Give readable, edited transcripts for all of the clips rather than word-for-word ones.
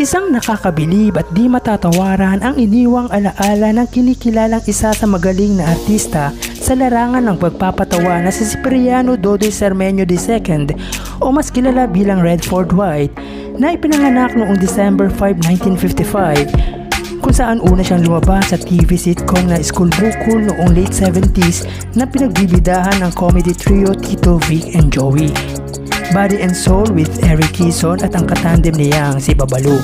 Isang nakakabilib at di matatawaran ang iniwang alaala ng kinikilalang isa sa magaling na artista sa larangan ng pagpapatawa na si Cipriano Dodoy Cermeño II o mas kilala bilang Redford White, na ipinanganak noong December 5, 1955, kung saan una siyang lumabas sa TV sitcom na School Bukol noong late 70s na pinagbibidahan ng comedy trio Tito, Vic and Joey, Body and Soul with Eric Quezon at ang katandem niyang si Babalu.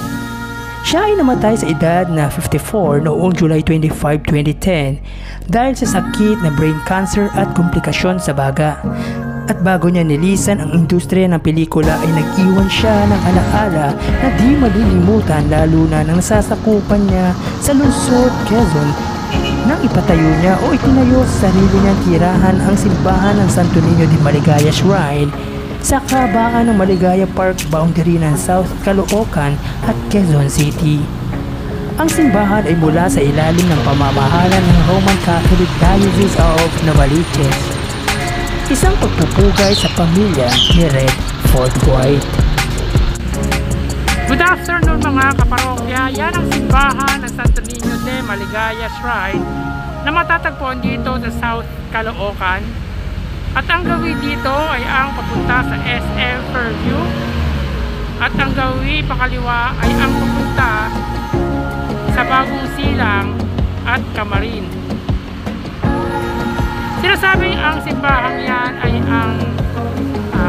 Siya ay namatay sa edad na 54 noong July 25, 2010 dahil sa sakit na brain cancer at komplikasyon sa baga. At bago niya nilisan ang industriya ng pelikula ay nag-iwan siya ng alaala na di malilimutan, lalo na nang nasasakupan niya sa lungsod Quezon nang ipatayo niya o itinayo sa sarili niyang tirahan ang simbahan ng Santo Niño de Maligaya Shrine sa kabaan ng Maligaya Park boundary ng South Caloocan at Quezon City. Ang simbahan ay mula sa ilalim ng pamamahala ng Roman Catholic Diocese of Novaliches, isang pagpupugay sa pamilya ni Redford White. Good afternoon mga kaparokya, yan ang simbahan ng Santo Niño de Maligaya Shrine na matatagpuan dito sa South Caloocan. At ang gawin dito ay ang papunta sa SM Fairview, at ang gawin pakaliwa ay ang papunta sa Bagong Silang at Camarin. Sinasabing ang simbahang yan ay ang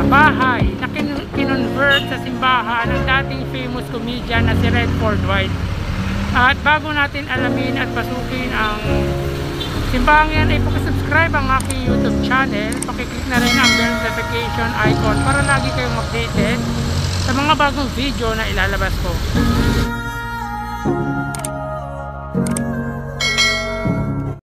bahay na kinonvert sa simbahan ng dating famous comedian na si Redford White. At bago natin alamin at pasukin ang simbahang yan, ay pakisubscribe ang aking YouTube channel, pakiclick na rin ang bell notification icon para lagi kayong updated sa mga bagong video na ilalabas ko.